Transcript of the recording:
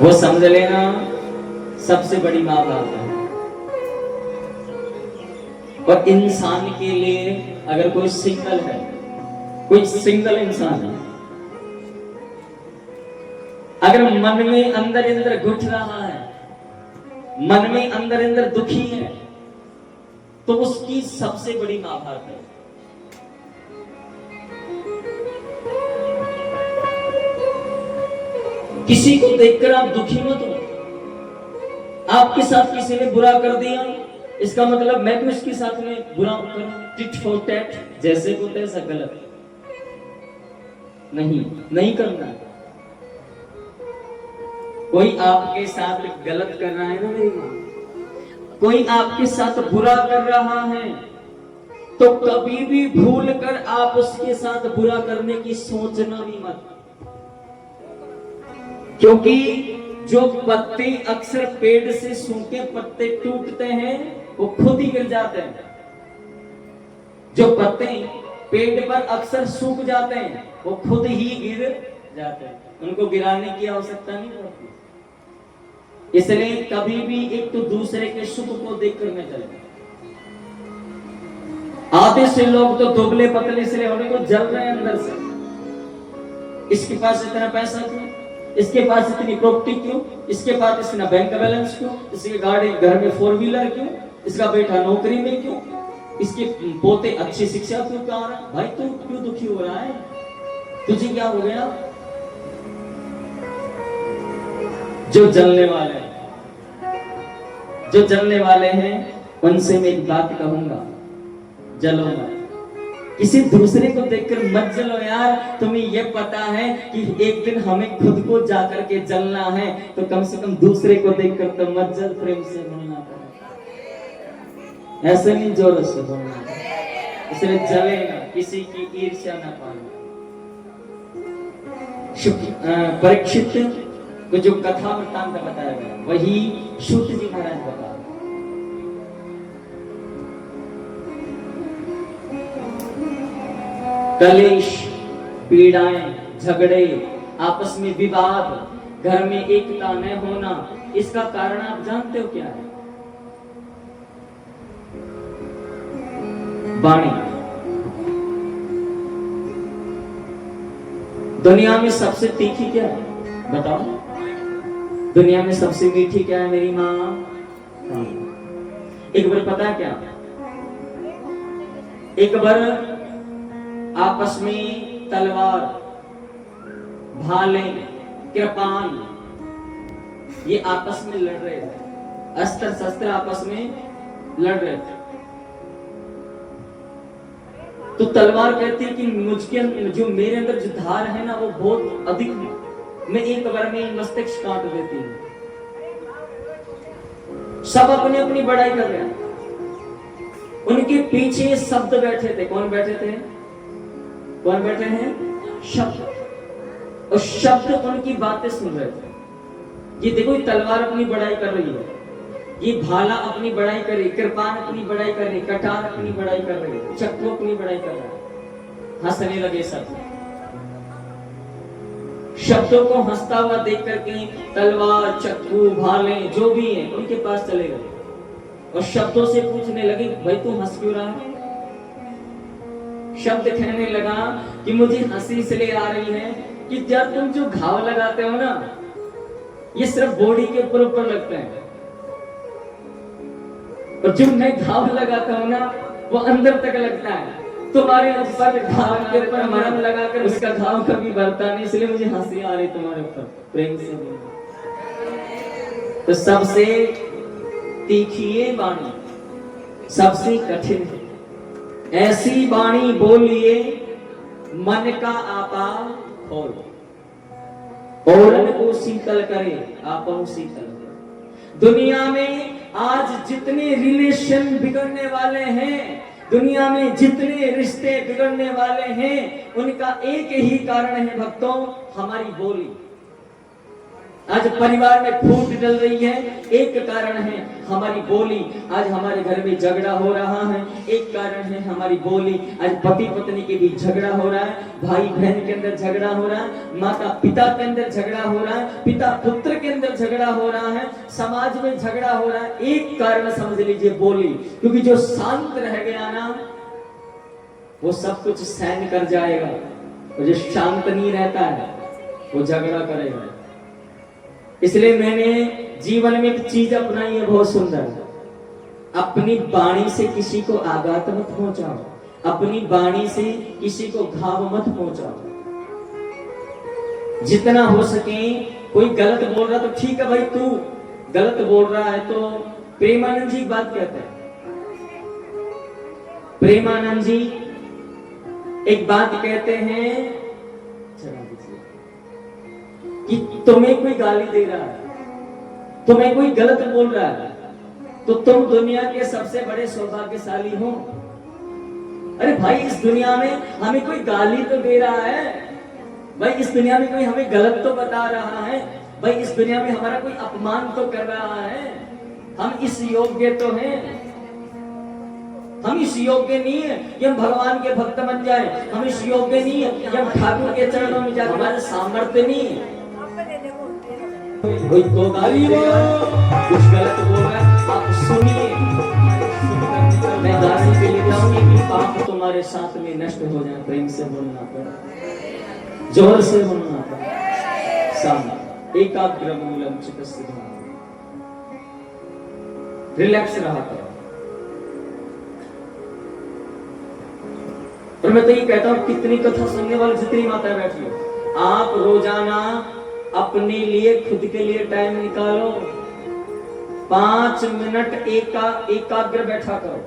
वो समझ लेना सबसे बड़ी महाभारत है। और इंसान के लिए अगर कोई सिंगल है, कोई सिंगल इंसान है, अगर मन में अंदर घुट रहा है, मन में अंदर दुखी है, तो उसकी सबसे बड़ी महाभारत है। किसी को देखकर आप दुखी मत हो। आपके साथ किसी ने बुरा कर दिया, इसका मतलब मैं भी उसके साथ में बुरा करूं, टिट फॉर टैट, जैसे को तैसा। गलत नहीं करना। कोई आपके साथ गलत कर रहा है ना मेरी मां, कोई आपके साथ बुरा कर रहा है, तो कभी भी भूल कर आप उसके साथ बुरा करने की सोचना भी मत। क्योंकि जो पत्ते अक्सर पेड़ से सूखे पत्ते टूटते हैं, वो खुद ही गिर जाते हैं। जो पत्ते पेड़ पर अक्सर सूख जाते हैं, वो खुद ही गिर जाते हैं, उनको गिराने की आवश्यकता नहीं पड़ती। इसलिए कभी भी एक तो दूसरे के सुख को देखकर न चले। आधे से लोग तो दुबले पतले से होने को जल रहे हैं अंदर से। इसके पास इतना पैसा क्यों, इसके पास इतनी प्रॉपर्टी क्यों, इसके पास इतना बैंक बैलेंस क्यों, इसके गाड़ी घर में 4 व्हीलर क्यों, इसका बेटा नौकरी में क्यों, इसके पोते अच्छी शिक्षा क्यों पा रहा है। भाई तू क्यों दुखी हो रहा है, तुझे क्या हो गया। जो जलने वाले हैं उनसे मैं एक बात कहूंगा, जलो मत। किसी दूसरे को देखकर मत जलो यार। तुम्हें ये पता है कि एक दिन हमें खुद को जाकर के जलना है, तो कम से कम दूसरे को देखकर तो मत जल, प्रेम से बोलना पड़ेगा, ऐसे नहीं जोर से बोलना। इसलिए जलेगा, किसी की ईर्ष्या ना पाना। परीक्षित को जो कथा वृत्तांत बताया गया, वही सूत जी महाराज बता। कलेश, पीड़ाएं, झगड़े, आपस में विवाद, घर में एकता न होना, इसका कारण आप जानते हो क्या है? वाणी। दुनिया में सबसे तीखी क्या है बताओ? दुनिया में सबसे मीठी क्या है मेरी माँ? एक बार पता है क्या, एक बार आपस में तलवार, भाले, कृपान, ये आपस में लड़ रहे थे। अस्त्र शस्त्र आपस में लड़ रहे थे। तो तलवार कहती है कि मुझके जो मेरे अंदर जो धार है ना, वो बहुत अधिक है, मैं एक बार में मस्तिष्क काट देती हूँ। सब अपनी अपनी बड़ाई कर रहे हैं। उनके पीछे शब्द बैठे थे। कौन बैठे थे? कौन बैठे हैं? शब्द। और शब्द उनकी बातें सुन रहे थे। ये देखो, तलवार अपनी बड़ाई कर रही है, ये भाला अपनी बड़ाई कर रही, कृपान अपनी बड़ाई कर रही, कटार अपनी बड़ाई कर रही, चक्कू अपनी बड़ाई कर रहा है। हंसने लगे सब। शब्दों को हंसता हुआ देख करके तलवार, चक्कू, भाले जो भी हैं उनके पास चले गए और शब्दों से पूछने लगे, भाई तू हंस क्यों रहा है? शब्द कहने लगा कि मुझे हंसी इसलिए आ रही है कि जब तुम जो घाव लगाते हो ना, ये सिर्फ बॉडी के ऊपर लगते हैं, और जो मैं घाव लगाता हूँ ना, वो अंदर तक लगता है। तुम्हारे ऊपर घाव के ऊपर मरहम लगाकर उसका घाव कभी भरता नहीं, इसलिए मुझे हंसी आ रही तुम्हारे ऊपर। प्रेम से तो सबसे तीखी ये वाणी, सबसे कठिन है। ऐसी वाणी बोलिए मन का आपा खोल, औरन को शीतल करे आपो शीतल करे। दुनिया में आज जितने रिलेशन बिगड़ने वाले हैं, दुनिया में जितने रिश्ते बिगड़ने वाले हैं, उनका एक ही कारण है भक्तों, हमारी बोली। आज परिवार में फूट डल रही है, एक कारण है हमारी बोली। आज हमारे घर में झगड़ा हो रहा है, एक कारण है हमारी बोली। आज पति पत्नी के बीच झगड़ा हो रहा है, भाई बहन के अंदर झगड़ा हो रहा है, माता पिता के अंदर झगड़ा हो रहा है, पिता पुत्र के अंदर झगड़ा हो रहा है, समाज में झगड़ा हो रहा है। एक कारण समझ लीजिए बोली। क्योंकि जो शांत रह गया ना, वो सब कुछ सहन कर जाएगा, और जो शांत नहीं रहता है वो झगड़ा करेगा। इसलिए मैंने जीवन में एक चीज अपनाई है बहुत सुंदर, अपनी वाणी से किसी को आघात मत पहुंचाओ, अपनी वाणी से किसी को घाव मत पहुंचाओ। जितना हो सके, कोई गलत बोल रहा तो ठीक है भाई, तू गलत बोल रहा है तो प्रेमानंद जी बात कहते हैं। प्रेमानंद जी एक बात कहते हैं कि तुम्हें कोई गाली दे रहा है, तुम्हें कोई गलत बोल रहा है, तो तुम दुनिया के सबसे बड़े सौभाग्यशाली हो। अरे भाई, इस दुनिया में हमें कोई गाली तो दे रहा है, भाई इस दुनिया में कोई हमें गलत तो बता रहा है, भाई इस दुनिया में हमारा कोई अपमान तो कर रहा है। हम इस योग्य तो हैं, हम इस योग्य नहीं है कि हम भगवान के भक्त बन जाए, हम इस योग्य नहीं है कि हम ठाकुर के चरणों में जाए, हमारे सामर्थ्य नहीं है। कोई तो गाली कुछ गलत बोल रहा है, आप सुनिए। मैं गाली के लिए जाऊंगी कि पाप तुम्हारे साथ में नष्ट हो जाए। प्रेम से बोलना पड़ा, जोर से बोलना पड़ा। सामने एकाग्र मूलम चित्तस्य ध्यान, रिलैक्स रहा करो। और मैं तो ये कहता हूं, कितनी कथा सुनने वाली जितनी माता बैठी हो, आप रोजाना अपने लिए, खुद के लिए टाइम निकालो, 5 मिनट एकाग्र बैठा करो।